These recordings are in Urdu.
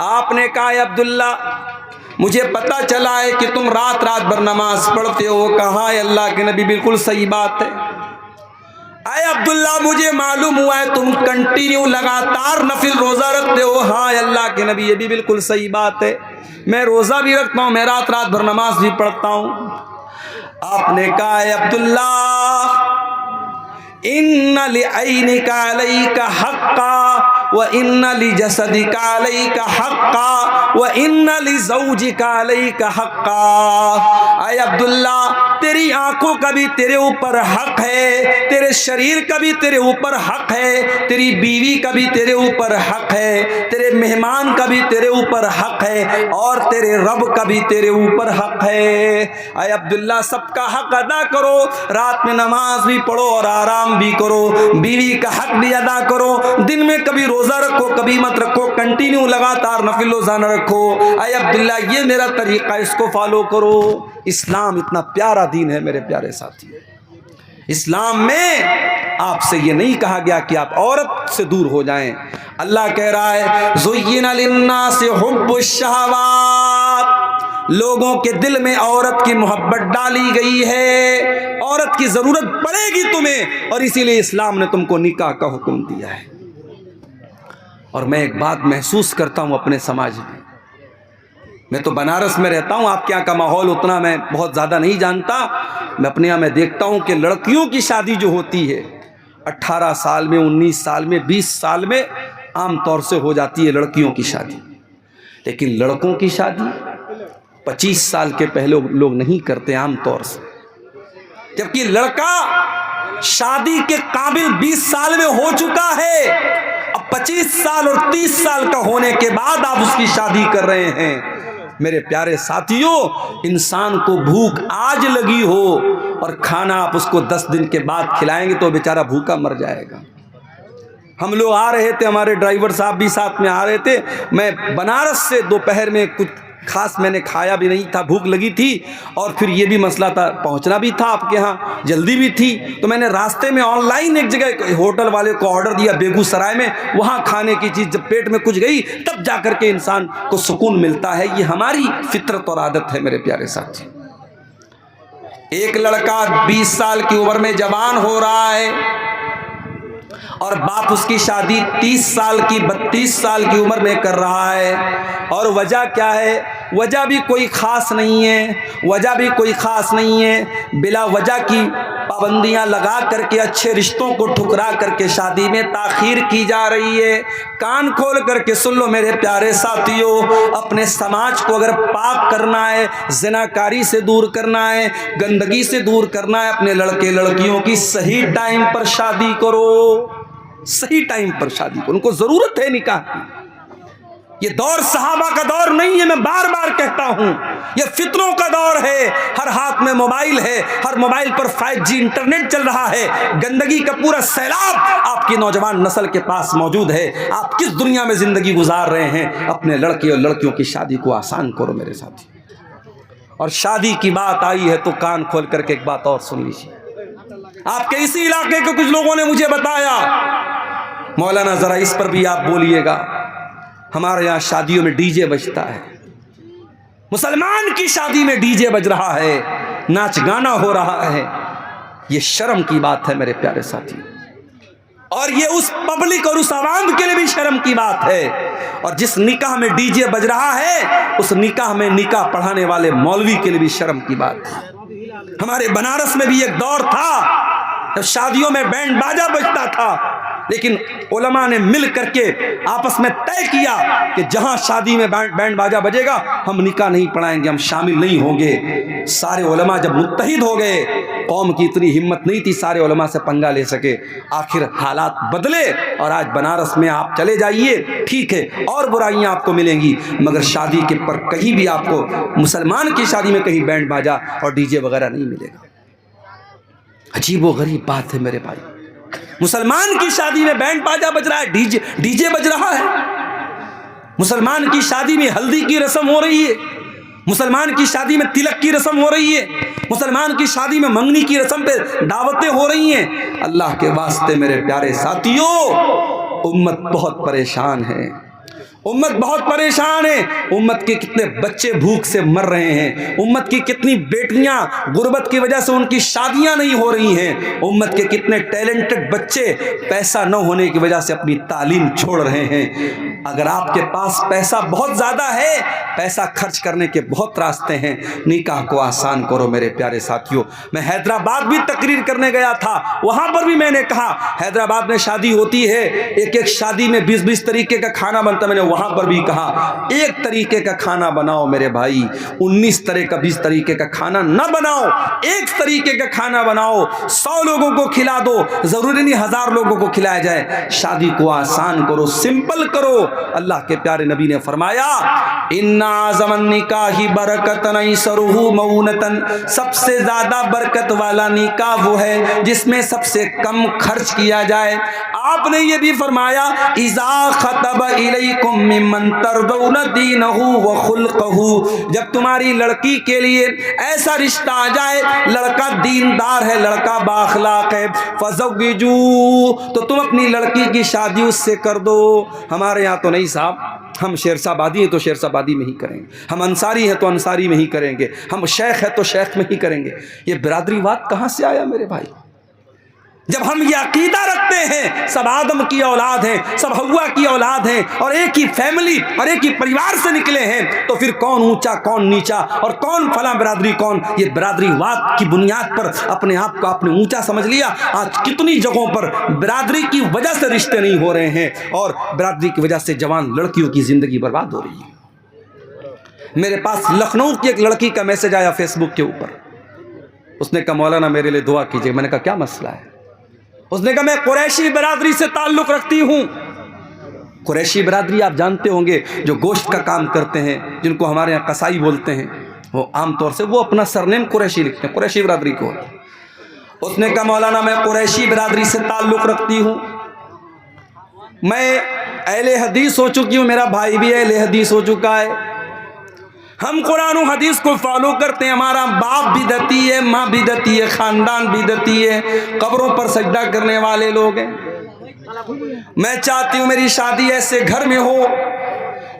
آپ نے کہا اے عبداللہ مجھے پتا چلا ہے کہ تم رات رات بھر نماز پڑھتے ہو۔ کہا اے اللہ کے نبی بالکل صحیح بات ہے۔ اے عبداللہ مجھے معلوم ہوا ہے تم کنٹینیو لگاتار نفل روزہ رکھتے ہو۔ ہاں اے اللہ کے نبی یہ بھی بالکل صحیح بات ہے، میں روزہ بھی رکھتا ہوں، میں رات رات بھر نماز بھی پڑھتا ہوں۔ آپ نے کہا اے عبداللہ ان لعینک علیک حقا وان لجسدک علیک حقا وان لزوجک علیک حقا۔ اے عبداللہ تیری آنکھوں کا بھی تیرے اوپر حق ہے، تیرے شریر کا بھی تیرے اوپر حق ہے، تیری بیوی کا بھی تیرے اوپر حق ہے، تیرے مہمان کا بھی تیرے اوپر حق ہے، اور تیرے رب کا بھی تیرے اوپر حق ہے۔ اے عبداللہ سب کا حق ادا کرو، رات میں نماز بھی پڑھو اور آرام بھی کرو، بیوی کا حق بھی ادا کرو، دن میں کبھی روزہ رکھو کبھی مت رکھو، کنٹینیو لگاتار نفل روزانہ رکھو۔ اے عبداللہ یہ میرا طریقہ، اس کو فالو کرو۔ اسلام اتنا پیارا دین ہے میرے پیارے ساتھی، اسلام میں آپ سے یہ نہیں کہا گیا کہ آپ عورت سے دور ہو جائیں۔ اللہ کہہ رہا ہے زُيِّنَ لِلنَّاسِ حُبُّ الشَّهَوَاتِ، لوگوں کے دل میں عورت کی محبت ڈالی گئی ہے، عورت کی ضرورت پڑے گی تمہیں، اور اسی لیے اسلام نے تم کو نکاح کا حکم دیا ہے۔ اور میں ایک بات محسوس کرتا ہوں اپنے سماج میں تو بنارس میں رہتا ہوں، آپ کے یہاں کا ماحول اتنا میں بہت زیادہ نہیں جانتا، میں اپنے یہاں میں دیکھتا ہوں کہ لڑکیوں کی شادی جو ہوتی ہے 18 سال میں 19 سال میں 20 سال میں عام طور سے ہو جاتی ہے لڑکیوں کی شادی، لیکن لڑکوں کی شادی 25 سال کے پہلے لوگ نہیں کرتے عام طور سے، جبکہ لڑکا شادی کے قابل 20 سال میں ہو چکا ہے، اب 25 سال اور 30 سال کا ہونے کے بعد آپ اس کی شادی کر رہے ہیں۔ میرے پیارے ساتھیوں انسان کو بھوک آج لگی ہو اور کھانا آپ اس کو 10 دن کے بعد کھلائیں گے تو بیچارہ بھوکا مر جائے گا۔ ہم لوگ آ رہے تھے، ہمارے ڈرائیور صاحب بھی ساتھ میں آ رہے تھے، میں بنارس سے دوپہر میں کچھ خاص میں نے کھایا بھی نہیں تھا، بھوک لگی تھی، اور پھر یہ بھی مسئلہ تھا پہنچنا بھی تھا آپ کے ہاں، جلدی بھی تھی، تو میں نے راستے میں آن لائن ایک جگہ ہوٹل والے کو آرڈر دیا بیگو سرائے میں، وہاں کھانے کی چیز جب پیٹ میں کچھ گئی تب جا کر کے انسان کو سکون ملتا ہے۔ یہ ہماری فطرت اور عادت ہے میرے پیارے ساتھی۔ ایک لڑکا 20 سال کی عمر میں جوان ہو رہا ہے اور باپ اس کی شادی 30 سال کی 32 سال کی عمر میں کر رہا ہے، اور وجہ کیا ہے؟ وجہ بھی کوئی خاص نہیں ہے، وجہ بھی کوئی خاص نہیں ہے، بلا وجہ کی پابندیاں لگا کر کے اچھے رشتوں کو ٹھکرا کر کے شادی میں تاخیر کی جا رہی ہے۔ کان کھول کر کے سن لو میرے پیارے ساتھیوں، اپنے سماج کو اگر پاک کرنا ہے، زناکاری سے دور کرنا ہے، گندگی سے دور کرنا ہے، اپنے لڑکے لڑکیوں کی صحیح ٹائم پر شادی کرو، صحیح ٹائم پر شادی کرو، ان کو ضرورت ہے نکاح کی۔ یہ دور صحابہ کا دور نہیں ہے، میں بار بار کہتا ہوں، یہ فتنوں کا دور ہے، ہر ہاتھ میں موبائل ہے، ہر موبائل پر 5G انٹرنیٹ چل رہا ہے، گندگی کا پورا سیلاب آپ کی نوجوان نسل کے پاس موجود ہے۔ آپ کس دنیا میں زندگی گزار رہے ہیں؟ اپنے لڑکے اور لڑکیوں کی شادی کو آسان کرو میرے ساتھی۔ اور شادی کی بات آئی ہے تو کان کھول کر کے ایک بات اور سن لیجیے، آپ کے اسی علاقے کے کچھ لوگوں نے مجھے بتایا، مولانا ذرا اس پر بھی آپ بولیے گا، ہمارے یہاں شادیوں میں ڈی جے بجتا ہے، مسلمان کی شادی میں ڈی جے بج رہا ہے، ناچ گانا ہو رہا ہے، یہ شرم کی بات ہے میرے پیارے ساتھی، اور یہ اس پبلک اور اس عوام کے لیے بھی شرم کی بات ہے۔ اور جس نکاح میں ڈی جے بج رہا ہے اس نکاح میں نکاح پڑھانے والے مولوی کے لیے بھی شرم کی بات ہے۔ ہمارے بنارس میں بھی ایک دور تھا جب شادیوں میں بینڈ باجا بجتا تھا، لیکن علماء نے مل کر کے آپس میں طے کیا کہ جہاں شادی میں بینڈ باجا بجے گا ہم نکاح نہیں پڑھائیں گے، ہم شامل نہیں ہوں گے۔ سارے علماء جب متحد ہو گئے، قوم کی اتنی ہمت نہیں تھی سارے علماء سے پنگا لے سکے، آخر حالات بدلے، اور آج بنارس میں آپ چلے جائیے، ٹھیک ہے اور برائیاں آپ کو ملیں گی، مگر شادی کے پر کہیں بھی آپ کو مسلمان کی شادی میں کہیں بینڈ باجا اور ڈی جے وغیرہ نہیں ملے گا۔ عجیب و غریب بات ہے میرے بھائی، مسلمان کی شادی میں بینڈ باجا بج رہا ہے، ڈی جے بج رہا ہے، مسلمان کی شادی میں ہلدی کی رسم ہو رہی ہے، مسلمان کی شادی میں تلک کی رسم ہو رہی ہے، مسلمان کی شادی میں منگنی کی رسم پہ دعوتیں ہو رہی ہیں۔ اللہ کے واسطے میرے پیارے ساتھیوں، امت بہت پریشان ہے، امت بہت پریشان ہے. امت کے کتنے بچے بھوک سے مر رہے ہیں. امت کی کتنی بیٹیاں غربت کی وجہ سے ان کی شادیاں نہیں ہو رہی ہیں. امت کے کتنے ٹیلنٹڈ بچے پیسہ نہ ہونے کی وجہ سے اپنی تعلیم چھوڑ رہے ہیں. اگر آپ کے پاس پیسہ بہت زیادہ ہے, پیسہ خرچ کرنے کے بہت راستے ہیں. نکاح کو آسان کرو میرے پیارے ساتھیوں. میں حیدرآباد بھی تقریر کرنے گیا تھا, وہاں پر بھی میں نے کہا حیدرآباد میں شادی ہوتی ہے, ایک شادی میں 20 طریقے کا کھانا بنتا. میں نے وہاں پر بھی کہا ایک طریقے کا کھانا بناؤ میرے بھائی, 19 طرح کا 20 طریقے کا کھانا نہ بناؤ. ایک طریقے کا کھانا بناؤ, 100 لوگوں کو کھلا دو, ضروری نہیں 1000 لوگوں کو کھلایا جائے. شادی کو آسان کرو, سمپل کرو. اللہ کے پیارے نبی نے فرمایا ان اعظم النکاح برکتن ایسرہ مؤونتن, سب سے زیادہ برکت والا نکاح وہ ہے جس میں سب سے کم خرچ کیا جائے. آپ نے یہ بھی فرمایا اذا خطب الیکم ممن ترضون دینہ وخلقہ, جب تمہاری لڑکی کے لیے ایسا رشتہ آ جائے, لڑکا دیندار ہے, لڑکا بااخلاق ہے, فزوجوہ, تو تم اپنی لڑکی کی شادی اس سے کر دو. ہمارے یہاں تو نہیں صاحب, ہم شیرشاہ آبادی ہیں تو شیرشاہ آبادی میں ہی کریں گے, ہم انصاری ہیں تو انصاری میں ہی کریں گے, ہم شیخ ہیں تو شیخ میں ہی کریں گے. یہ برادری واد کہاں سے آیا میرے بھائی؟ جب ہم یہ عقیدہ رکھتے ہیں سب آدم کی اولاد ہیں, سب حوا کی اولاد ہیں, اور ایک ہی فیملی اور ایک ہی پریوار سے نکلے ہیں, تو پھر کون اونچا کون نیچا اور کون فلاں برادری کون؟ یہ برادری واد کی بنیاد پر اپنے آپ کو آپ نے اونچا سمجھ لیا. آج کتنی جگہوں پر برادری کی وجہ سے رشتے نہیں ہو رہے ہیں, اور برادری کی وجہ سے جوان لڑکیوں کی زندگی برباد ہو رہی ہے. میرے پاس لکھنؤ کی ایک لڑکی کا میسج آیا فیس بک کے اوپر. اس نے کہا مولانا میرے لیے دعا کیجیے. میں نے کہا کیا مسئلہ ہے؟ اس نے کہا میں قریشی برادری سے تعلق رکھتی ہوں. قریشی برادری آپ جانتے ہوں گے, جو گوشت کا کام کرتے ہیں, جن کو ہمارے یہاں قصائی بولتے ہیں, وہ عام طور سے وہ اپنا سرنیم قریشی لکھتے ہیں, قریشی برادری کو. اس نے کہا مولانا میں قریشی برادری سے تعلق رکھتی ہوں, میں اہل حدیث ہو چکی ہوں, میرا بھائی بھی اہل حدیث ہو چکا ہے, ہم قرآن و حدیث کو فالو کرتے ہیں, ہمارا باپ بدعتی ہے, ماں بدعتی ہے, خاندان بدعتی ہے, قبروں پر سجدہ کرنے والے لوگ ہیں. میں چاہتی ہوں میری شادی ایسے گھر میں ہو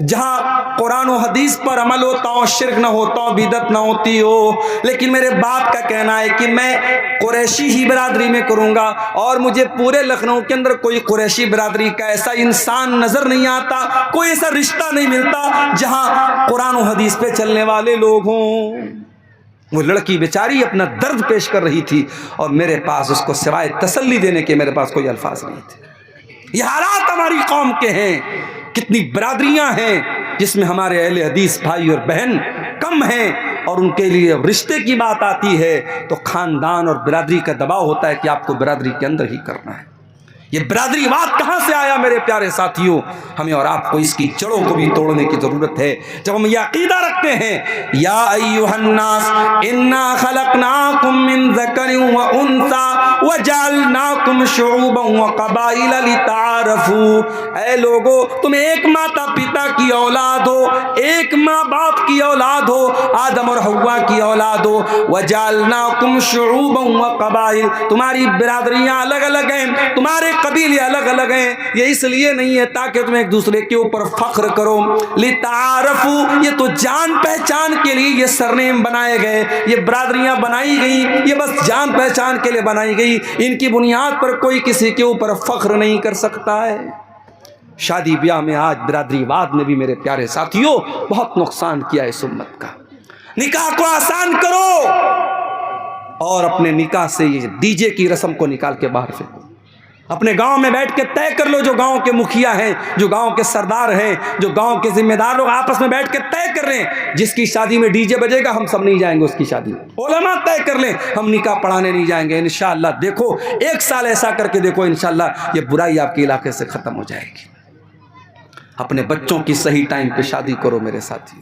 جہاں قرآن و حدیث پر عمل ہوتا ہو, شرک نہ ہوتا ہو, بدعت نہ ہوتی ہو. لیکن میرے باپ کا کہنا ہے کہ میں قریشی ہی برادری میں کروں گا, اور مجھے پورے لکھنؤ کے اندر کوئی قریشی برادری کا ایسا انسان نظر نہیں آتا, کوئی ایسا رشتہ نہیں ملتا جہاں قرآن و حدیث پہ چلنے والے لوگ ہوں. وہ لڑکی بیچاری اپنا درد پیش کر رہی تھی, اور میرے پاس اس کو سوائے تسلی دینے کے میرے پاس کوئی الفاظ نہیں تھے. یہ حالات ہماری قوم کے ہیں. کتنی برادریاں ہیں جس میں ہمارے اہل حدیث بھائی اور بہن کم ہیں, اور ان کے لیے رشتے کی بات آتی ہے تو خاندان اور برادری کا دباؤ ہوتا ہے کہ آپ کو برادری کے اندر ہی کرنا ہے. یہ برادری واد کہاں سے آیا میرے پیارے ساتھیوں؟ ہمیں اور آپ کو اس کی جڑوں کو بھی توڑنے کی ضرورت ہے. جب ہم یہ عقیدہ رکھتے ہیں یا ایھا الناس انا خلقناکم من ذکر و انثی وجعلناکم شعوبا وقبائل لتعارفوا, اے لوگو تم ایک ماتا پتا کی اولاد ہو, ایک ماں باپ کی اولاد ہو, آدم اور حوا کی اولاد ہو. وجعلناکم شعوبا وقبائل, تمہاری برادریاں الگ الگ ہیں, تمہارے قبیلے الگ الگ ہیں. یہ اس لیے نہیں ہے تاکہ تم ایک دوسرے کے اوپر فخر کرو. لتعارفوا, یہ تو جان پہچان کے لیے یہ سرنیم بنائے گئے, یہ برادریاں بنائی گئی, یہ بس جان پہچان کے لیے بنائی گئی. ان کی بنیاد پر کوئی کسی کے اوپر فخر نہیں کر سکتا ہے. شادی بیاہ میں آج برادری واد نے بھی میرے پیارے ساتھیوں بہت نقصان کیا اس امت کا. نکاح کو آسان کرو, اور اپنے نکاح سے یہ ڈی جے کی رسم کو نکال کے باہر پھینکو. اپنے گاؤں میں بیٹھ کے طے کر لو, جو گاؤں کے مکھیا ہیں, جو گاؤں کے سردار ہیں, جو گاؤں کے ذمہ دار لوگ آپس میں بیٹھ کے طے کر رہے ہیں جس کی شادی میں ڈی جے بجے گا ہم سب نہیں جائیں گے اس کی شادی میں. علماء طے کر لیں ہم نکاح پڑھانے نہیں جائیں گے انشاءاللہ. دیکھو 1 سال ایسا کر کے دیکھو, انشاءاللہ یہ برائی آپ کے علاقے سے ختم ہو جائے گی. اپنے بچوں کی صحیح ٹائم پہ شادی کرو میرے ساتھی.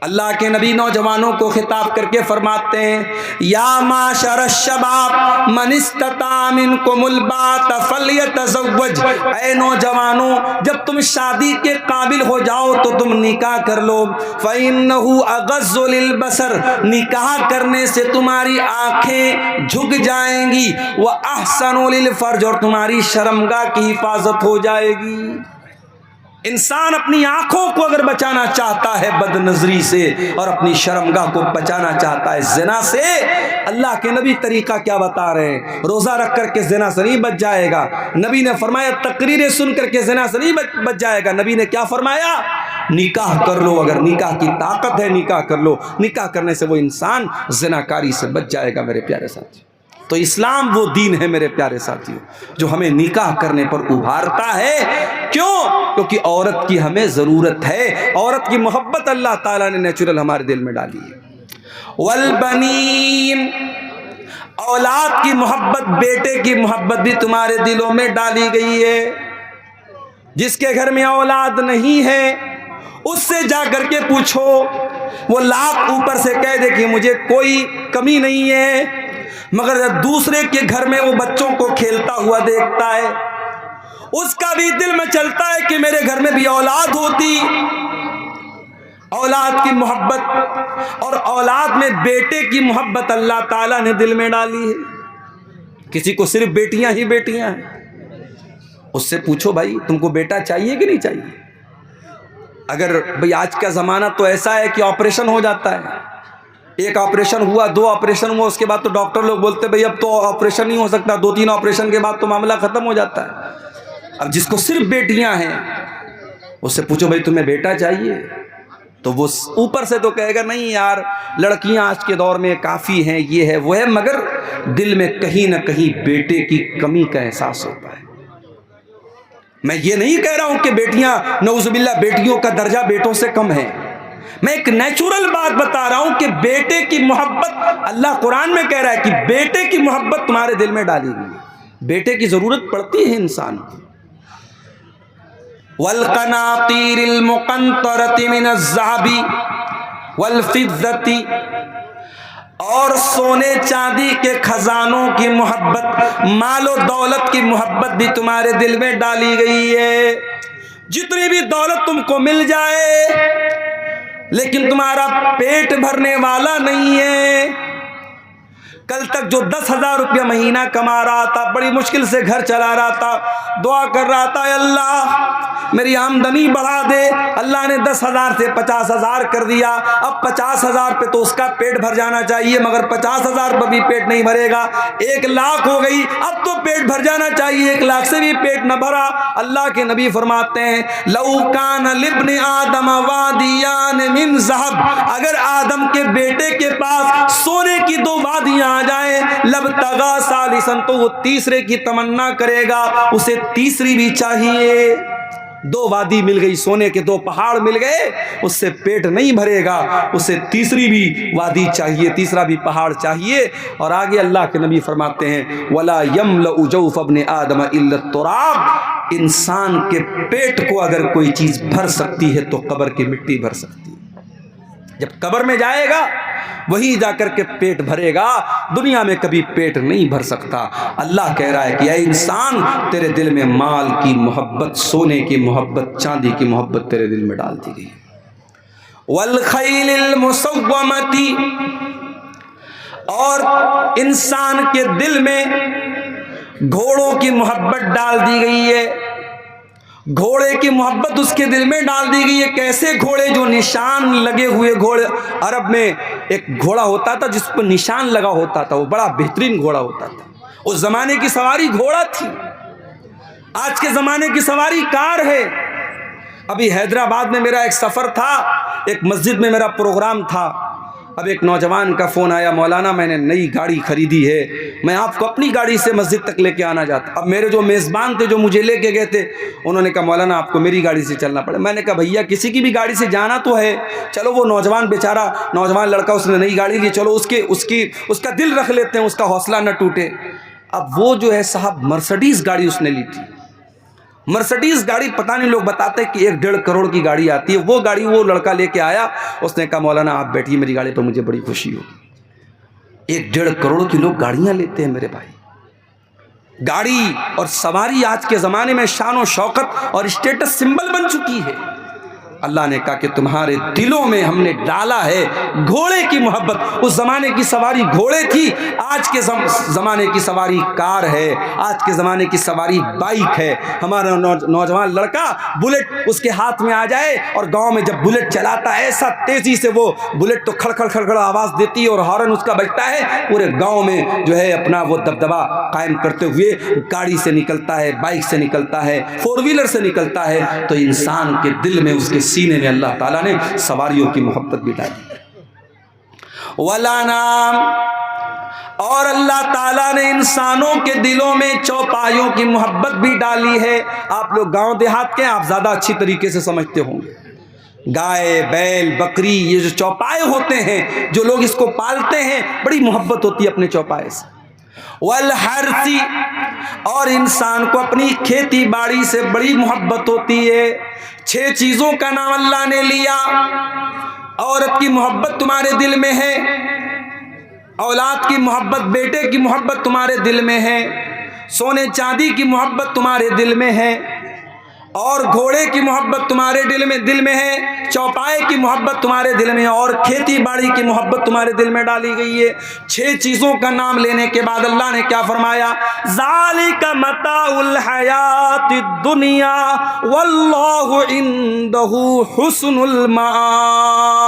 اللہ کے نبی نوجوانوں کو خطاب کر کے فرماتے ہیں یا معاشر الشباب من استطاع منکم الباۃ فلیتزوج, اے نوجوانوں جب تم شادی کے قابل ہو جاؤ تو تم نکاح کر لو. فإنہ اغض للبصر, نکاح کرنے سے تمہاری آنکھیں جھک جائیں گی. وأحسن للفرج, اور تمہاری شرمگاہ کی حفاظت ہو جائے گی. انسان اپنی آنکھوں کو اگر بچانا چاہتا ہے بد نظری سے اور اپنی شرمگاہ کو بچانا چاہتا ہے زنا سے، اللہ کے نبی طریقہ کیا بتا رہے ہیں؟ روزہ رکھ کر کے زنا سے نہیں بچ جائے گا۔ نبی نے فرمایا تقریریں سن کر کے زنا سے نہیں بچ جائے گا۔ نبی نے کیا فرمایا؟ نکاح کر لو، اگر نکاح کی طاقت ہے نکاح کر لو، نکاح کرنے سے وہ انسان زناکاری سے بچ جائے گا میرے پیارے ساتھی۔ تو اسلام وہ دین ہے میرے پیارے ساتھیوں جو ہمیں نکاح کرنے پر ابھارتا ہے۔ کیوں؟ کیونکہ عورت کی ہمیں ضرورت ہے، عورت کی محبت اللہ تعالیٰ نے نیچرل ہمارے دل میں ڈالی ہے۔ والبنین، اولاد کی محبت، بیٹے کی محبت بھی تمہارے دلوں میں ڈالی گئی ہے۔ جس کے گھر میں اولاد نہیں ہے اس سے جا کر کے پوچھو، وہ لاکھ اوپر سے کہہ دے کہ مجھے کوئی کمی نہیں ہے، مگر جب دوسرے کے گھر میں وہ بچوں کو کھیلتا ہوا دیکھتا ہے اس کا بھی دل میں چلتا ہے کہ میرے گھر میں بھی اولاد ہوتی۔ اولاد کی محبت اور اولاد میں بیٹے کی محبت اللہ تعالیٰ نے دل میں ڈالی ہے۔ کسی کو صرف بیٹیاں ہی بیٹیاں ہیں، اس سے پوچھو بھائی تم کو بیٹا چاہیے کہ نہیں چاہیے؟ اگر بھئی آج کا زمانہ تو ایسا ہے کہ آپریشن ہو جاتا ہے، ایک آپریشن ہوا، دو آپریشن ہوا، اس کے بعد تو ڈاکٹر لوگ بولتے بھئی اب تو آپریشن نہیں ہو سکتا، 2-3 آپریشن کے بعد تو معاملہ ختم ہو جاتا ہے۔ اب جس کو صرف بیٹیاں ہیں اس سے پوچھو بھئی تمہیں بیٹا چاہیے، تو وہ اوپر سے تو کہے گا نہیں یار لڑکیاں آج کے دور میں کافی ہیں، یہ ہے وہ ہے، مگر دل میں کہیں نہ کہیں بیٹے کی کمی کا احساس ہوتا ہے۔ میں یہ نہیں کہہ رہا ہوں کہ بیٹیاں نعوذ باللہ بیٹیوں کا درجہ بیٹوں سے کم ہے، میں ایک نیچرل بات بتا رہا ہوں کہ بیٹے کی محبت اللہ قرآن میں کہہ رہا ہے کہ بیٹے کی محبت تمہارے دل میں ڈالی گئی ہے، بیٹے کی ضرورت پڑتی ہے انسان کو۔ والقناطیر المقنطرۃ من الذھب والفضۃ، اور سونے چاندی کے خزانوں کی محبت، مال و دولت کی محبت بھی تمہارے دل میں ڈالی گئی ہے۔ جتنی بھی دولت تم کو مل جائے لیکن تمہارا پیٹ بھرنے والا نہیں ہے، کل تک جو 10,000 روپیہ مہینہ کما رہا تھا، بڑی مشکل سے گھر چلا رہا تھا، دعا کر رہا تھا اے اللہ میری آمدنی بڑھا دے، اللہ نے 10,000 سے 50,000 کر دیا، اب 50,000 پہ تو اس کا پیٹ بھر جانا چاہیے، مگر 50,000 پہ بھی پیٹ نہیں بھرے گا، 1,00,000 ہو گئی، اب تو پیٹ بھر جانا چاہیے، 1,00,000 سے بھی پیٹ نہ بھرا۔ اللہ کے نبی فرماتے ہیں لو کان لابن آدم وادیان من ذہب، اگر آدم کے بیٹے کے پاس سونے کی 2 وادیاں آ جائیں، لبتغا ثالثاً، تو وہ تیسرے کی تمنا کرے گا، اسے تیسری بھی چاہیے۔ 2 وادی مل گئی، سونے کے 2 پہاڑ مل گئے، اس سے پیٹ نہیں بھرے گا، اسے تیسری بھی وادی چاہیے، تیسرا بھی پہاڑ چاہیے۔ اور آگے اللہ کے نبی فرماتے ہیں وَلَا يَمْلَأُ جَوْفَ ابْنِ آدَمَ إِلَّا التُّرَابُ، انسان کے پیٹ کو اگر کوئی چیز بھر سکتی ہے تو قبر کی مٹی بھر سکتی ہے۔ جب قبر میں جائے گا وہیں جا کر کے پیٹ بھرے گا، دنیا میں کبھی پیٹ نہیں بھر سکتا۔ اللہ کہہ رہا ہے کہ اے انسان تیرے دل میں مال کی محبت، سونے کی محبت، چاندی کی محبت تیرے دل میں ڈال دی گئی۔ والخیل المسومۃ، اور انسان کے دل میں گھوڑوں کی محبت ڈال دی گئی ہے، گھوڑے کی محبت اس کے دل میں ڈال دی گئی ہے۔ کیسے گھوڑے؟ جو نشان لگے ہوئے گھوڑے۔ عرب میں ایک گھوڑا ہوتا تھا جس پر نشان لگا ہوتا تھا، وہ بڑا بہترین گھوڑا ہوتا تھا۔ اس زمانے کی سواری گھوڑا تھی، آج کے زمانے کی سواری کار ہے۔ ابھی حیدرآباد میں میرا ایک سفر تھا، ایک مسجد میں میرا پروگرام تھا، اب ایک نوجوان کا فون آیا مولانا میں نے نئی گاڑی خریدی ہے، میں آپ کو اپنی گاڑی سے مسجد تک لے کے آنا چاہتا۔ اب میرے جو میزبان تھے جو مجھے لے کے گئے تھے انہوں نے کہا مولانا آپ کو میری گاڑی سے چلنا پڑے۔ میں نے کہا بھیا کسی کی بھی گاڑی سے جانا تو ہے، چلو وہ نوجوان بیچارہ نوجوان لڑکا اس نے نئی گاڑی لی، چلو اس کا دل رکھ لیتے ہیں، اس کا حوصلہ نہ ٹوٹے۔ اب وہ جو ہے صاحب مرسڈیز گاڑی اس نے لی تھی، مرسڈیز گاڑی پتہ نہیں لوگ بتاتے کہ 1.5 کروڑ کی گاڑی آتی ہے، وہ گاڑی وہ لڑکا لے کے آیا، اس نے کہا مولانا آپ بیٹھیے میری گاڑی پر، مجھے بڑی خوشی ہوگی۔ 1.5 کروڑ کی لوگ گاڑیاں لیتے ہیں میرے بھائی۔ گاڑی اور سواری آج کے زمانے میں شان و شوکت اور اسٹیٹس سمبل بن چکی ہے۔ اللہ نے کہا کہ تمہارے دلوں میں ہم نے ڈالا ہے گھوڑے کی محبت. اس زمانے کی سواری گھوڑے تھی, آج کے زمانے کی سواری کار ہے, آج کے زمانے کی سواری بائک ہے. ہمارا نوجوان لڑکا بلٹ اس کے ہاتھ میں آ جائے اور گاؤں میں جب بلٹ چلاتا ہے ایسا تیزی سے وہ بلٹ تو کھڑ کھڑ کھڑ کھڑ آواز دیتی ہے اور ہارن اس کا بجتا ہے, پورے گاؤں میں جو ہے اپنا وہ دبدبا قائم کرتے ہوئے گاڑی سے نکلتا ہے, بائک سے نکلتا ہے, فور ویلر سے نکلتا ہے. تو انسان کے دل میں, اس کے سینے میں اللہ تعالیٰ نے سواریوں کی محبت بھی ڈالی. وَلَا نَامْ, اور اللہ تعالیٰ نے انسانوں کے دلوں میں چوپایوں کی محبت بھی ڈالی ہے. آپ لوگ گاؤں دیہات کے, آپ زیادہ اچھی طریقے سے سمجھتے ہوں گے. گائے, بیل, بکری, یہ جو چوپائے ہوتے ہیں, جو لوگ اس کو پالتے ہیں, بڑی محبت ہوتی ہے اپنے چوپائے سے. والحرث, اور انسان کو اپنی کھیتی باڑی سے بڑی محبت ہوتی ہے. 6 چیزوں کا نام اللہ نے لیا. عورت کی محبت تمہارے دل میں ہے, اولاد کی محبت, بیٹے کی محبت تمہارے دل میں ہے, سونے چاندی کی محبت تمہارے دل میں ہے, اور گھوڑے کی محبت تمہارے دل میں ہے, چوپائے کی محبت تمہارے دل میں ہے, اور کھیتی باڑی کی محبت تمہارے دل میں ڈالی گئی ہے. 6 چیزوں کا نام لینے کے بعد اللہ نے کیا فرمایا؟ ذالک متاع الحیات الدنیا واللہ عندہ حسن المآب.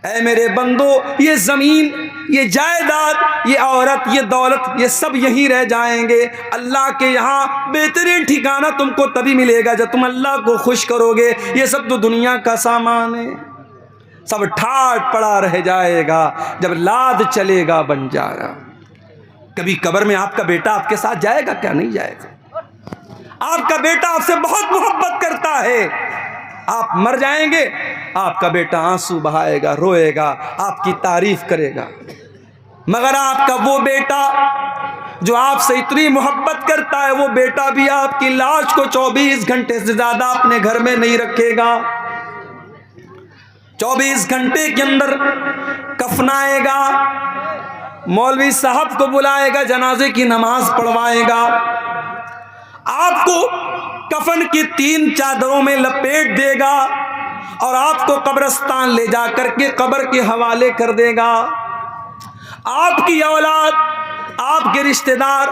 اے میرے بندو, یہ زمین, یہ جائیداد, یہ عورت, یہ دولت, یہ سب یہیں رہ جائیں گے. اللہ کے یہاں بہترین ٹھکانہ تم کو تبھی ملے گا جب تم اللہ کو خوش کرو گے. یہ سب تو دنیا کا سامان ہے, سب ٹھاٹ پڑا رہ جائے گا جب لاد چلے گا بنجارا. کبھی قبر میں آپ کا بیٹا آپ کے ساتھ جائے گا کیا؟ نہیں جائے گا. آپ کا بیٹا آپ سے بہت محبت کرتا ہے. آپ مر جائیں گے, آپ کا بیٹا آنسو بہائے گا, روئے گا, آپ کی تعریف کرے گا. مگر آپ کا وہ بیٹا جو آپ سے اتنی محبت کرتا ہے, وہ بیٹا بھی آپ کی لاش کو 24 گھنٹے سے زیادہ اپنے گھر میں نہیں رکھے گا. 24 گھنٹے کے اندر کفنائے گا, مولوی صاحب کو بلائے گا, جنازے کی نماز پڑھوائے گا, آپ کو کفن کی 3 چادروں میں لپیٹ دے گا اور آپ کو قبرستان لے جا کر کے قبر کے حوالے کر دے گا. آپ کی اولاد, آپ کے رشتہ دار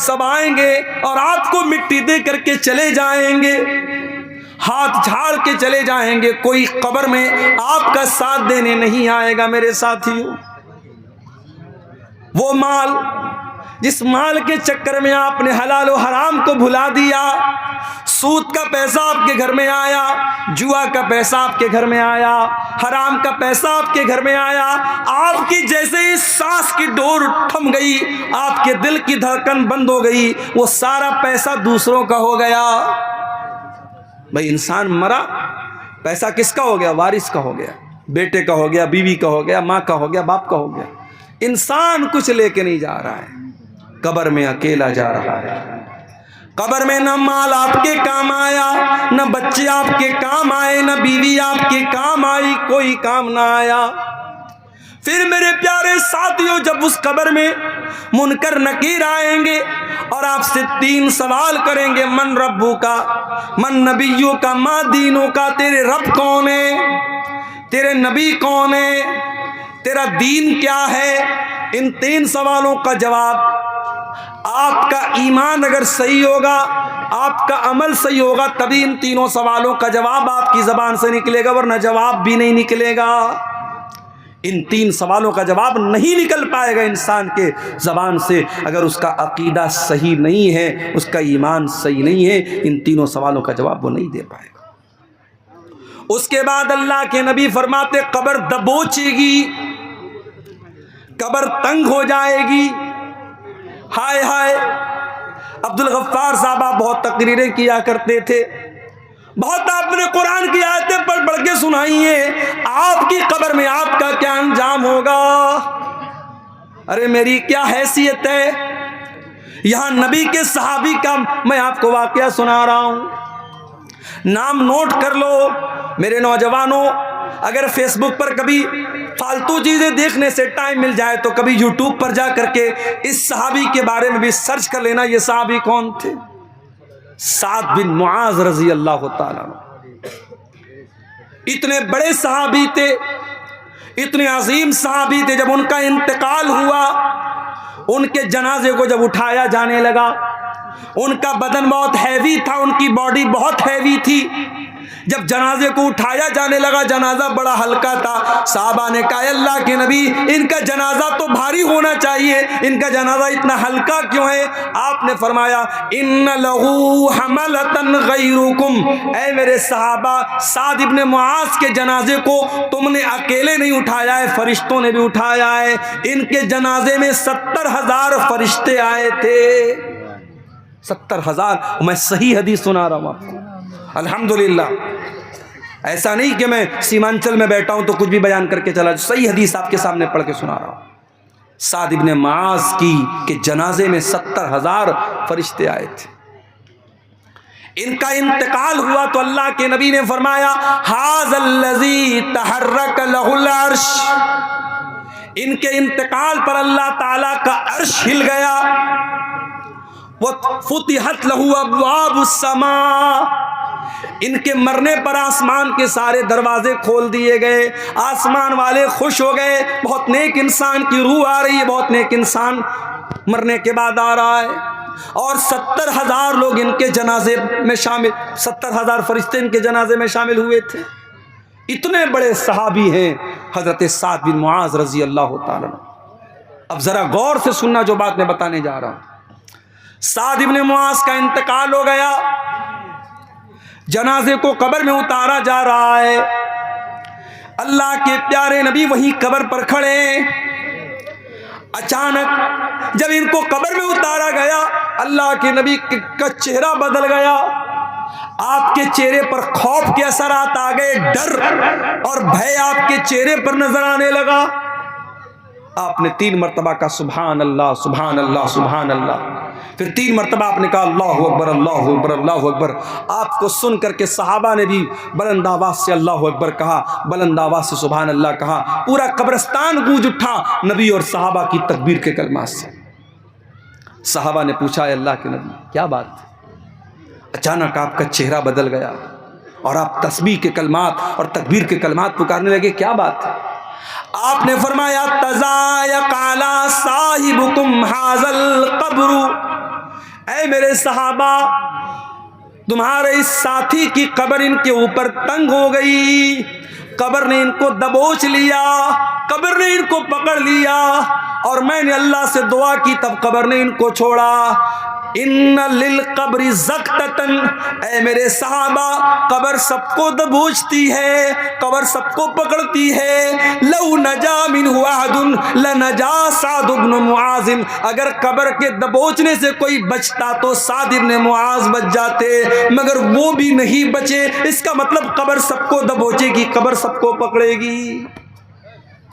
سب آئیں گے اور آپ کو مٹی دے کر کے چلے جائیں گے, ہاتھ جھاڑ کے چلے جائیں گے. کوئی قبر میں آپ کا ساتھ دینے نہیں آئے گا. میرے ساتھیوں, وہ مال, جس مال کے چکر میں آپ نے حلال و حرام کو بھلا دیا, سود کا پیسہ آپ کے گھر میں آیا, جوا کا پیسہ آپ کے گھر میں آیا, حرام کا پیسہ آپ کے گھر میں آیا, آپ کی جیسے ہی سانس کی ڈور تھم گئی, آپ کے دل کی دھڑکن بند ہو گئی, وہ سارا پیسہ دوسروں کا ہو گیا. بھائی انسان مرا, پیسہ کس کا ہو گیا؟ وارث کا ہو گیا, بیٹے کا ہو گیا, بیوی کا ہو گیا, ماں کا ہو گیا, باپ کا ہو گیا. انسان کچھ لے کے نہیں جا رہا ہے, قبر میں اکیلا جا رہا ہے. قبر میں نہ مال آپ کے کام آیا, نہ بچے آپ کے کام آئے, نہ بیوی آپ کے کام آئی, کوئی کام نہ آیا. پھر میرے پیارے ساتھیوں, جب اس قبر میں منکر نکیر آئیں گے اور آپ سے 3 سوال کریں گے, من ربو کا, من نبیوں کا, ما دینوں کا, تیرے رب کون ہے, تیرے نبی کون ہے, تیرا دین کیا ہے. ان 3 سوالوں کا جواب, آپ کا ایمان اگر صحیح ہوگا, آپ کا عمل صحیح ہوگا, تبھی ان 3 سوالوں کا جواب آپ کی زبان سے نکلے گا, ورنہ جواب بھی نہیں نکلے گا. ان 3 سوالوں کا جواب نہیں نکل پائے گا انسان کے زبان سے اگر اس کا عقیدہ صحیح نہیں ہے, اس کا ایمان صحیح نہیں ہے. ان 3 سوالوں کا جواب وہ نہیں دے پائے گا. اس کے بعد اللہ کے نبی فرماتے, قبر دبوچے گی, قبر تنگ ہو جائے گی. ہائے ہائے, عبد الغفار صاحب آپ بہت تقریریں کیا کرتے تھے, بہت آپ نے قرآن کی آیتیں پڑھ پڑھ کے سنائی ہیں. آپ کی قبر میں آپ کا کیا انجام ہوگا؟ ارے میری کیا حیثیت ہے, یہاں نبی کے صحابی کا میں آپ کو واقعہ سنا رہا ہوں, نام نوٹ کر لو. میرے نوجوانوں, اگر فیس بک پر کبھی فالتو چیزیں دیکھنے سے ٹائم مل جائے تو کبھی یوٹیوب پر جا کر کے اس صحابی کے بارے میں بھی سرچ کر لینا. یہ صحابی کون تھے؟ سعد بن معاذ رضی اللہ تعالیٰ عنہ. اتنے بڑے صحابی تھے، اتنے عظیم صحابی تھے، جب ان کا انتقال ہوا، ان کے جنازے کو جب اٹھایا جانے لگا، ان کا بدن بہت ہیوی تھا، ان کی باڈی بہت ہیوی تھی، جب جنازے کو اٹھایا جانے لگا، جنازہ بڑا ہلکا تھا، صحابہ نے کہا اللہ کے نبی ان کا جنازہ تو بھاری ہونا چاہیے، ان کا جنازہ اتنا ہلکا کیوں ہے؟ آپ نے فرمایا ان لہو حملتن غیرکم، اے میرے صحابہ، سعد ابن معاذ کے جنازے کو تم نے اکیلے نہیں اٹھایا ہے، فرشتوں نے بھی اٹھایا ہے، ان کے جنازے میں 70,000 فرشتے آئے تھے، 70,000، میں صحیح حدیث سنا رہا ہوں آپ کو، الحمدللہ، ایسا نہیں کہ میں سیمانچل میں بیٹھا ہوں تو کچھ بھی بیان کر کے چلا، صحیح حدیث آپ کے سامنے پڑھ کے سنا رہا ہوں۔ سعد ابن معاذ کے جنازے میں 70,000 فرشتے آئے تھے۔ ان کا انتقال ہوا تو اللہ کے نبی نے فرمایا ھذا الذی تحرک لہ العرش، ان کے انتقال پر اللہ تعالیٰ کا عرش ہل گیا، وفتحت لہ ابواب السماء، ان کے مرنے پر آسمان کے سارے دروازے کھول دیے گئے، آسمان والے خوش ہو گئے، بہت نیک انسان کی روح آ رہی ہے، بہت نیک انسان مرنے کے بعد آ رہا ہے، اور 70,000 لوگ ان کے جنازے میں شامل، 70,000 فرشتے ان کے جنازے میں شامل ہوئے تھے۔ اتنے بڑے صحابی ہیں حضرت سعد بن معاذ رضی اللہ تعالیٰ عنہ۔ اب ذرا غور سے سننا جو بات میں بتانے جا رہا ہوں۔ سعد بن معاذ کا انتقال ہو گیا، جنازے کو قبر میں اتارا جا رہا ہے، اللہ کے پیارے نبی وہیں قبر پر کھڑے، اچانک جب ان کو قبر میں اتارا گیا، اللہ کے نبی کا چہرہ بدل گیا، آپ کے چہرے پر خوف کے اثرات آ گئے، ڈر اور بھے آپ کے چہرے پر نظر آنے لگا۔ آپ نے 3 مرتبہ کہا سبحان اللہ سبحان اللہ سبحان اللہ، پھر 3 مرتبہ آپ نے کہا اللہ اکبر اللہ اکبر اللہ اکبر۔ آپ کو سن کر کے صحابہ نے بھی بلند آواز سے اللہ اکبر کہا، بلند آواز سے سبحان اللہ کہا، پورا قبرستان گونج اٹھا نبی اور صحابہ کی تکبیر کے کلمات سے۔ صحابہ نے پوچھا اے اللہ کے نبی کیا بات؟ اچانک آپ کا چہرہ بدل گیا اور آپ تسبیح کے کلمات اور تکبیر کے کلمات پکارنے لگے، کیا بات ہے؟ آپ نے فرمایا تضایق علی صاحبکم ھذا القبر، اے میرے صحابہ تمہارے اس ساتھی کی قبر ان کے اوپر تنگ ہو گئی، قبر نے ان کو دبوچ لیا، قبر نے ان کو پکڑ لیا، اور میں نے اللہ سے دعا کی تب قبر نے ان کو چھوڑا۔ ان للقبر زقتتن، اے میرے صحابہ قبر سب کو دبوچتی ہے، قبر سب کو پکڑتی ہے، لو نجا منہ احد لنجا سعد بن معاذ، اگر قبر کے دبوچنے سے کوئی بچتا تو سعد بن معاذ بچ جاتے، مگر وہ بھی نہیں بچے۔ اس کا مطلب قبر سب کو دبوچے گی، قبر سب کو پکڑے گی،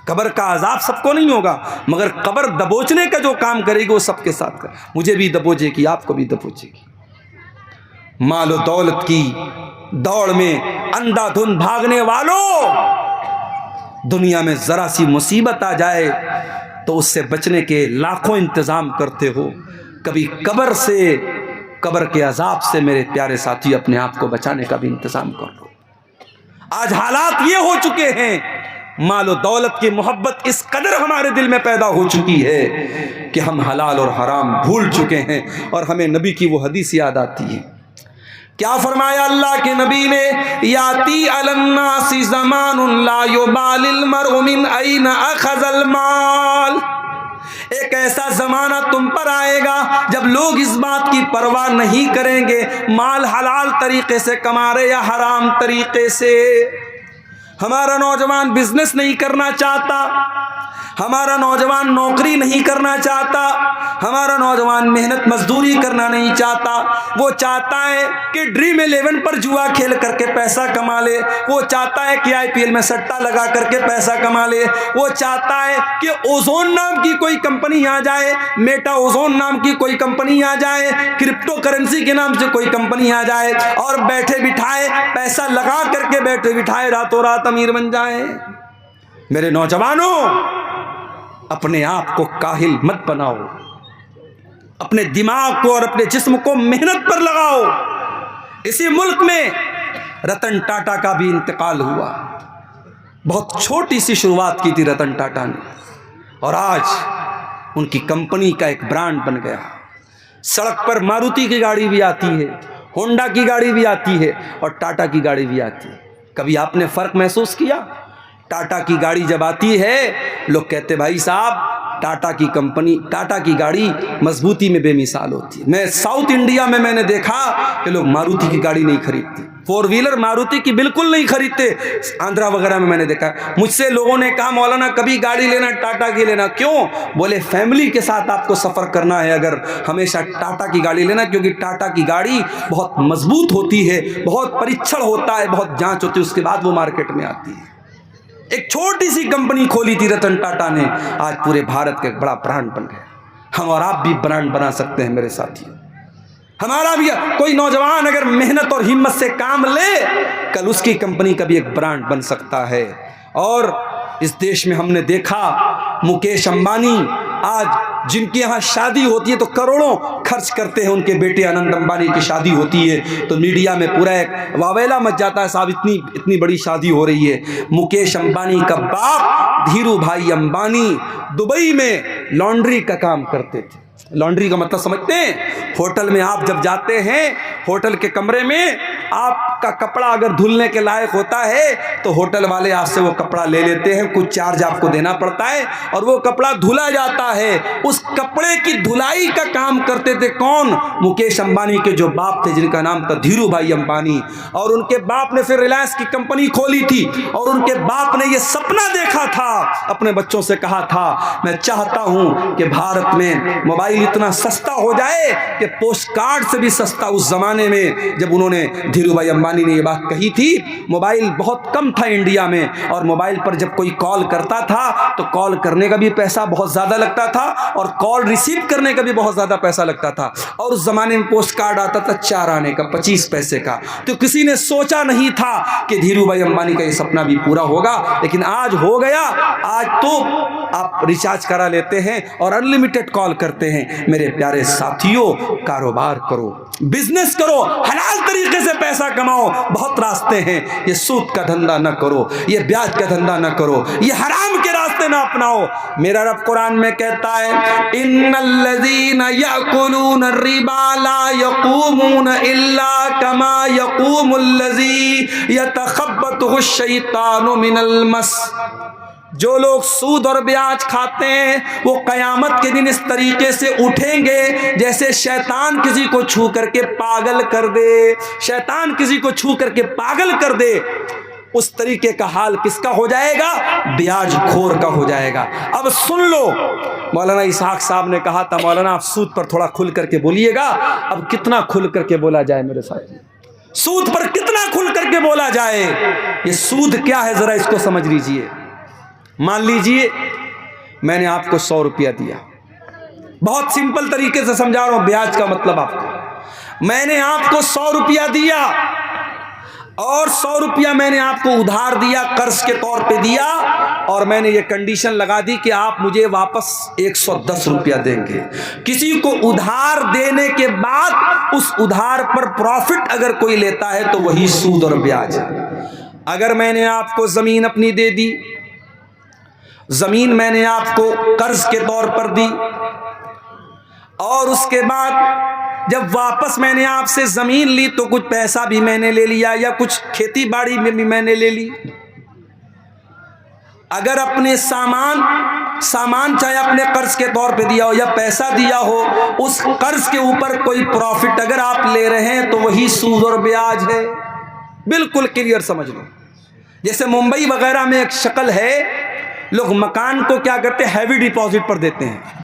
قبر کا عذاب سب کو نہیں ہوگا، مگر قبر دبوچنے کا جو کام کرے گی وہ سب کے ساتھ کرے، مجھے بھی دبوچے گی، آپ کو بھی دبوچے گی۔ مال و دولت کی دوڑ میں اندھا دھند بھاگنے والوں، دنیا میں ذرا سی مصیبت آ جائے تو اس سے بچنے کے لاکھوں انتظام کرتے ہو، کبھی قبر سے، قبر کے عذاب سے میرے پیارے ساتھی اپنے آپ کو بچانے کا بھی انتظام کر لو۔ آج حالات یہ ہو چکے ہیں، مال و دولت کی محبت اس قدر ہمارے دل میں پیدا ہو چکی ہے کہ ہم حلال اور حرام بھول چکے ہیں، اور ہمیں نبی کی وہ حدیث یاد آتی ہے۔ کیا فرمایا اللہ کے نبی نے؟ یاتی علی الناس زمان لا یبالی المرء من این اخذ المال، ایک ایسا زمانہ تم پر آئے گا جب لوگ اس بات کی پرواہ نہیں کریں گے مال حلال طریقے سے کما رہے یا حرام طریقے سے۔ ہمارا نوجوان بزنس نہیں کرنا چاہتا، ہمارا نوجوان نوکری نہیں کرنا چاہتا، ہمارا نوجوان محنت مزدوری کرنا نہیں چاہتا، وہ چاہتا ہے کہ ڈریم 11 پر جوا کھیل کر کے پیسہ کما لے، وہ چاہتا ہے کہ IPL میں سٹا لگا کر کے پیسہ کما لے، وہ چاہتا ہے کہ اوزون نام کی کوئی کمپنی آ جائے، میٹا اوزون نام کی کوئی کمپنی آ جائے، کرپٹو کرنسی کے نام سے کوئی کمپنی آ جائے، اور بیٹھے بٹھائے پیسہ لگا کر کے بیٹھے بٹھائے راتوں رات امیر بن جائیں۔ میرے نوجوانوں، اپنے آپ کو کاہل مت بناؤ، اپنے دماغ کو اور اپنے جسم کو محنت پر لگاؤ۔ اسی ملک میں رتن ٹاٹا کا بھی انتقال ہوا. بہت چھوٹی سی شروعات کی تھی رتن ٹاٹا نے, اور آج ان کی کمپنی کا ایک برانڈ بن گیا. سڑک پر ماروتی کی گاڑی بھی آتی ہے, ہونڈا کی گاڑی بھی آتی ہے, اور ٹاٹا کی گاڑی بھی آتی ہے. کبھی آپ نے فرق محسوس کیا؟ ٹاٹا کی گاڑی جب آتی ہے لوگ کہتے بھائی صاحب ٹاٹا کی کمپنی, ٹاٹا کی گاڑی مضبوطی میں بے مثال ہوتی ہے. میں ساؤتھ انڈیا میں نے دیکھا کہ لوگ ماروتی کی گاڑی نہیں خریدتے, 4 ویلر ماروتی کی بالکل نہیں خریدتے. آندھرا وغیرہ میں نے دیکھا. مجھ سے لوگوں نے کہا مولانا کبھی گاڑی لینا ٹاٹا کی لینا. کیوں؟ بولے فیملی کے ساتھ آپ کو سفر کرنا ہے اگر ہمیشہ ٹاٹا کی گاڑی لینا, کیونکہ ٹاٹا کی گاڑی بہت مضبوط ہوتی ہے, بہت پریچھڑ ہوتا ہے, بہت جانچ ہوتی ہے, اس کے بعد وہ مارکیٹ میں آتی ہے. ایک چھوٹی سی کمپنی کھولی تھی رتن ٹاٹا نے, آج پورے بھارت کا ایک بڑا برانڈ بن گیا. ہم اور آپ بھی برانڈ بنا سکتے ہیں میرے ساتھیوں. ہمارا بھی کوئی نوجوان اگر محنت اور ہمت سے کام لے, کل اس کی کمپنی کا بھی ایک برانڈ بن سکتا ہے. اور اس دیش میں ہم نے دیکھا مکیش امبانی آج جن کے یہاں شادی ہوتی ہے تو کروڑوں خرچ کرتے ہیں. ان کے بیٹے آنند امبانی کی شادی ہوتی ہے تو میڈیا میں پورا ایک واویلا مچ جاتا ہے, صاحب اتنی بڑی شادی ہو رہی ہے. مکیش امبانی کا باپ دھیرو بھائی امبانی دبئی میں لانڈری کا کام کرتے تھے. لانڈری کا مطلب سمجھتے ہیں؟ ہوٹل میں آپ جب جاتے ہیں, ہوٹل کے کمرے میں آپ کا کپڑا اگر دھلنے کے لائق ہوتا ہے تو ہوٹل والے آپ سے وہ کپڑا لے لیتے ہیں, کچھ چارج آپ کو دینا پڑتا ہے اور وہ کپڑا دھلا جاتا ہے. اس کپڑے کی دھلائی کا کام کرتے تھے کون؟ مکیش امبانی کے جو باپ تھے جن کا نام تھا دھیرو بھائی امبانی. اور ان کے باپ نے پھر ریلائنس کی کمپنی کھولی تھی, اور ان کے باپ نے یہ سپنا دیکھا تھا, اپنے بچوں سے کہا تھا میں چاہتا ہوں کہ بھارت میں موبائل اتنا سستا ہو جائے کہ پوسٹ کارڈ سے بھی سستا. اس زمانے میں جب انہوں نے دھیرو بھائی امبانی نے یہ بات کہی تھی, موبائل بہت کم تھا انڈیا میں, اور موبائل پر جب کوئی کال کرتا تھا تو کال کرنے کا بھی پیسہ بہت زیادہ لگتا تھا, اور کال ریسیو کرنے کا بھی بہت زیادہ پیسہ لگتا تھا. اور اس زمانے میں پوسٹ کارڈ آتا تھا 4 آنے کا, 25 پیسے کا. تو کسی نے سوچا نہیں تھا کہ دھیرو بھائی امبانی کا یہ سپنا بھی پورا ہوگا, لیکن آج ہو گیا. آج تو آپ ریچارج کرا لیتے ہیں اور انلمیٹڈ کال کرتے ہیں. میرے پیارے ساتھیوں, کاروبار کرو, بزنس کرو, حلال طریقے سے پیسہ کماؤ. بہت راستے ہیں. یہ سود کا دھندا نہ کرو, یہ بیاج کا دھندا نہ کرو, یہ حرام کے راستے نہ اپناؤ. میرا رب قرآن میں کہتا ہے ان الذین یأکلون الربا لا یقومون الا کما یقوم الذی یتخبطہ الشیطان من المس. جو لوگ سود اور بیاج کھاتے ہیں وہ قیامت کے دن اس طریقے سے اٹھیں گے جیسے شیطان کسی کو چھو کر کے پاگل کر دے. شیطان کسی کو چھو کر کے پاگل کر دے, اس طریقے کا حال کس کا ہو جائے گا؟ بیاج خور کا ہو جائے گا. اب سن لو, مولانا اسحاق صاحب نے کہا تھا مولانا آپ سود پر تھوڑا کھل کر کے بولیے گا. اب کتنا کھل کر کے بولا جائے میرے ساتھ؟ سود پر کتنا کھل کر کے بولا جائے؟ یہ سود کیا ہے ذرا اس کو سمجھ لیجئے. مان لیجئے میں نے آپ کو 100 روپیہ دیا, بہت سمپل طریقے سے سمجھا رہا ہوں بیاج کا مطلب آپ کو. میں نے آپ کو 100 روپیہ دیا, اور 100 روپیہ میں نے آپ کو ادھار دیا, قرض کے طور پہ دیا, اور میں نے یہ کنڈیشن لگا دی کہ آپ مجھے واپس 110 روپیہ دیں گے. کسی کو ادھار دینے کے بعد اس ادھار پر پروفٹ اگر کوئی لیتا ہے تو وہی سود اور بیاج ہے. اگر میں نے آپ کو زمین اپنی دے دی, زمین میں نے آپ کو قرض کے طور پر دی, اور اس کے بعد جب واپس میں نے آپ سے زمین لی تو کچھ پیسہ بھی میں نے لے لیا, یا کچھ کھیتی باڑی میں بھی میں نے لے لی. اگر اپنے سامان چاہے اپنے قرض کے طور پہ دیا ہو یا پیسہ دیا ہو, اس قرض کے اوپر کوئی پروفٹ اگر آپ لے رہے ہیں تو وہی سود اور بیاج ہے. بالکل کلیئر سمجھ لو. جیسے ممبئی وغیرہ میں ایک شکل ہے, لوگ مکان کو کیا کرتے ہیں, ہیوی ڈپازٹ پر دیتے ہیں.